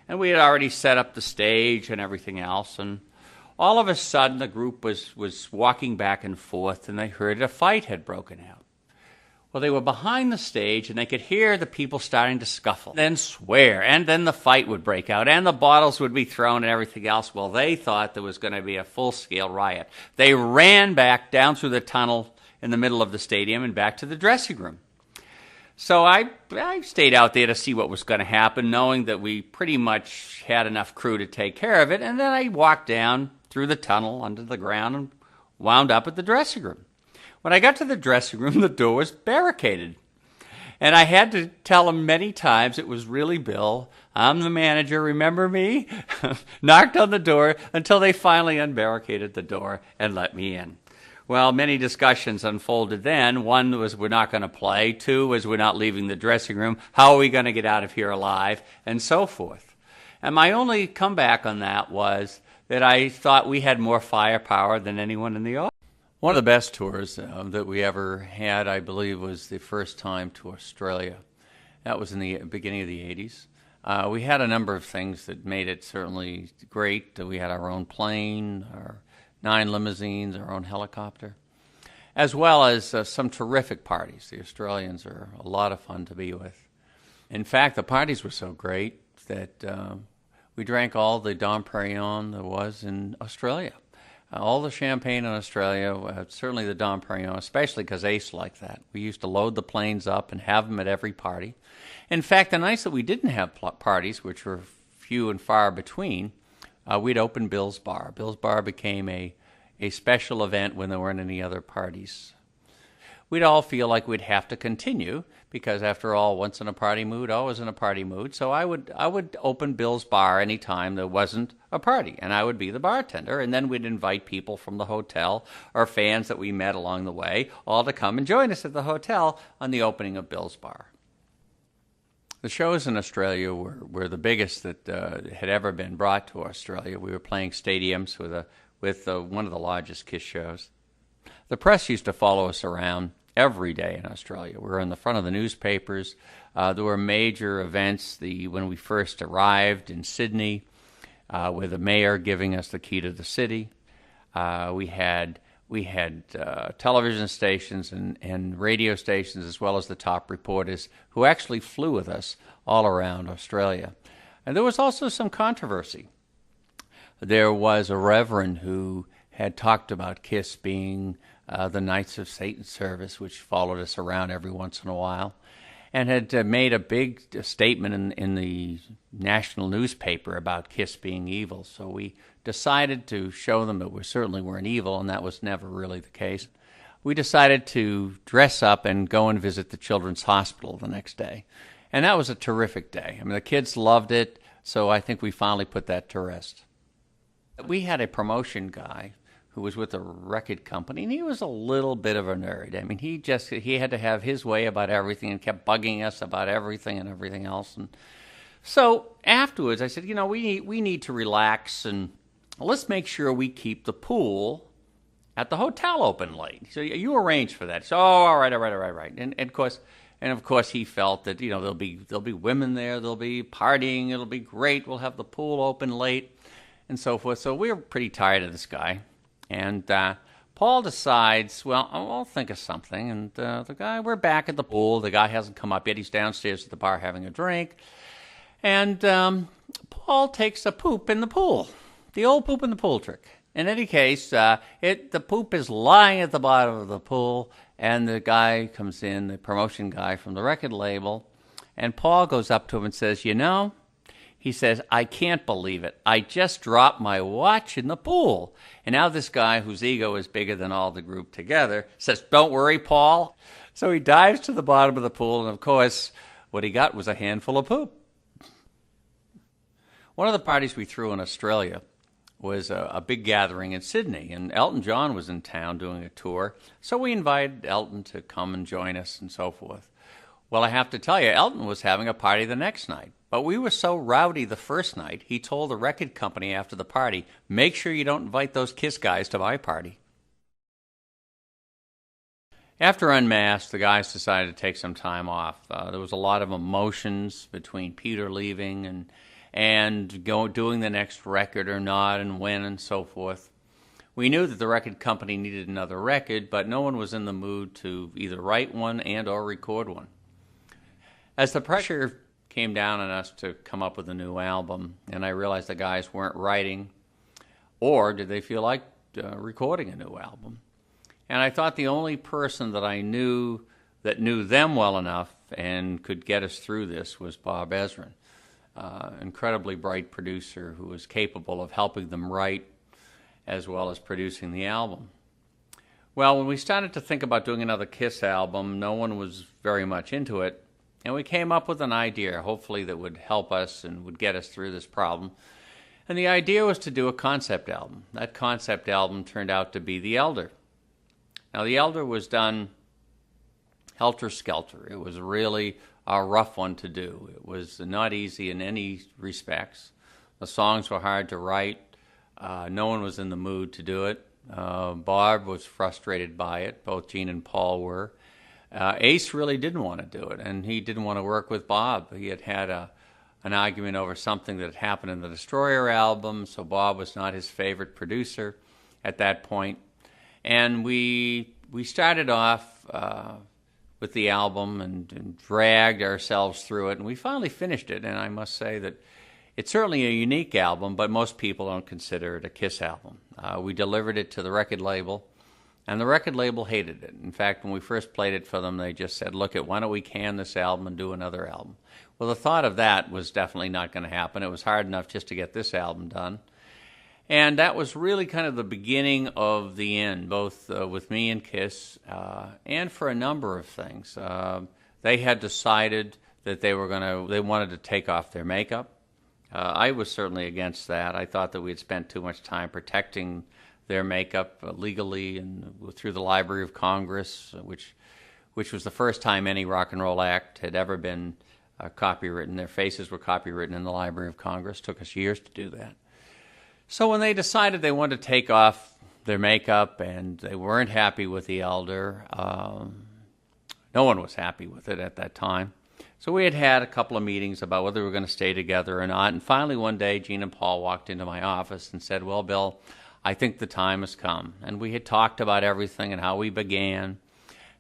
and we had already set up the stage and everything else. And all of a sudden, the group was walking back and forth, and they heard a fight had broken out. Well, they were behind the stage, and they could hear the people starting to scuffle, then swear, and then the fight would break out, and the bottles would be thrown and everything else. Well, they thought there was going to be a full-scale riot. They ran back down through the tunnel in the middle of the stadium and back to the dressing room. So I stayed out there to see what was going to happen, knowing that we pretty much had enough crew to take care of it, and then I walked down through the tunnel under the ground and wound up at the dressing room. When I got to the dressing room, the door was barricaded. And I had to tell him many times it was really Bill. I'm the manager, remember me? Knocked on the door until they finally unbarricaded the door and let me in. Well, many discussions unfolded then. One was we're not going to play. Two was we're not leaving the dressing room. How are we going to get out of here alive? And so forth. And my only comeback on that was that I thought we had more firepower than anyone in the audience. One of the best tours that we ever had, I believe, was the first time to Australia. That was in the beginning of the 80s. We had a number of things that made it certainly great. We had our own plane, our 9 limousines, our own helicopter, as well as some terrific parties. The Australians are a lot of fun to be with. In fact, the parties were so great that We drank all the Dom Perignon there was in Australia. All the champagne in Australia, certainly the Dom Perignon, especially because Ace liked that. We used to load the planes up and have them at every party. In fact, the nights that we didn't have parties, which were few and far between, we'd open Bill's Bar. Bill's Bar became a special event when there weren't any other parties. We'd all feel like we'd have to continue because, after all, once in a party mood, always in a party mood. So I would open Bill's Bar any time there wasn't a party, and I would be the bartender, and then we'd invite people from the hotel or fans that we met along the way all to come and join us at the hotel on the opening of Bill's Bar. The shows in Australia were the biggest that had ever been brought to Australia. We were playing stadiums with one of the largest KISS shows. The press used to follow us around every day in Australia. We were in the front of the newspapers. There were major events when we first arrived in Sydney, with the mayor giving us the key to the city. We had television stations and radio stations, as well as the top reporters who actually flew with us all around Australia. And there was also some controversy. There was a reverend who had talked about KISS being the Knights of Satan service, which followed us around every once in a while, and had made a big statement in the national newspaper about KISS being evil. So we decided to show them that we certainly weren't evil, and that was never really the case. We decided to dress up and go and visit the Children's Hospital the next day. And that was a terrific day. I mean, the kids loved it, so I think we finally put that to rest. We had a promotion guy who was with a record company, and he was a little bit of a nerd. I mean, he had to have his way about everything and kept bugging us about everything and everything else. And so afterwards, I said, we need to relax, and let's make sure we keep the pool at the hotel open late. So you arranged for that. So, all right. And of course, he felt that there'll be women there, there'll be partying, it'll be great. We'll have the pool open late, and so forth. So we were pretty tired of this guy. And Paul decides, well, I'll think of something. And we're back at the pool. The guy hasn't come up yet. He's downstairs at the bar having a drink. And Paul takes a poop in the pool, the old poop in the pool trick. In any case, the poop is lying at the bottom of the pool, and the guy comes in, the promotion guy from the record label, and Paul goes up to him and says, he says, I can't believe it. I just dropped my watch in the pool. And now this guy, whose ego is bigger than all the group together, says, don't worry, Paul. So he dives to the bottom of the pool, and of course, what he got was a handful of poop. One of the parties we threw in Australia was a big gathering in Sydney, and Elton John was in town doing a tour, so we invited Elton to come and join us and so forth. Well, I have to tell you, Elton was having a party the next night. But we were so rowdy the first night, he told the record company after the party, make sure you don't invite those KISS guys to my party. After Unmasked, the guys decided to take some time off. There was a lot of emotions between Peter leaving and doing the next record or not, and when and so forth. We knew that the record company needed another record, but no one was in the mood to either write one and or record one. As the pressure came down on us to come up with a new album, and I realized the guys weren't writing, or did they feel like recording a new album? And I thought the only person that I knew that knew them well enough and could get us through this was Bob Ezrin, incredibly bright producer who was capable of helping them write as well as producing the album. Well, when we started to think about doing another KISS album, no one was very much into it. And we came up with an idea, hopefully, that would help us and would get us through this problem. And the idea was to do a concept album. That concept album turned out to be The Elder. Now, The Elder was done helter-skelter. It was really a rough one to do. It was not easy in any respects. The songs were hard to write. No one was in the mood to do it. Bob was frustrated by it. Both Gene and Paul were. Ace really didn't want to do it, and he didn't want to work with Bob. He had an argument over something that had happened in the Destroyer album, so Bob was not his favorite producer at that point. And we started off with the album and dragged ourselves through it, and we finally finished it, and I must say that It's certainly a unique album, but most people don't consider it a Kiss album. We delivered it to the record label, and the record label hated it. In fact, when we first played it for them, they just said, look, why don't we can this album and do another album? Well, the thought of that was definitely not going to happen. It was hard enough just to get this album done. And that was really kind of the beginning of the end, both with me and Kiss, and for a number of things. They had decided that they wanted to take off their makeup. I was certainly against that. I thought that we had spent too much time protecting their makeup legally and through the Library of Congress, which was the first time any rock and roll act had ever been copywritten. Their faces were copywritten in the Library of Congress. It took us years to do that. So when they decided they wanted to take off their makeup and they weren't happy with the Elder, no one was happy with it at that time. So we had a couple of meetings about whether we were going to stay together or not. And finally one day, Gene and Paul walked into my office and said, well, Bill, I think the time has come. And we had talked about everything and how we began.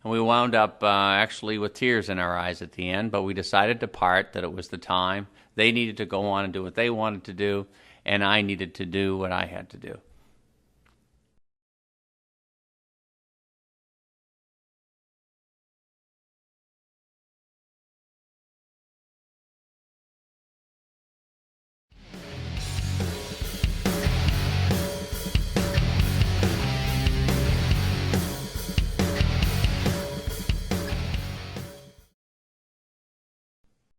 And we wound up actually with tears in our eyes at the end. But we decided to part, that it was the time. They needed to go on and do what they wanted to do, and I needed to do what I had to do.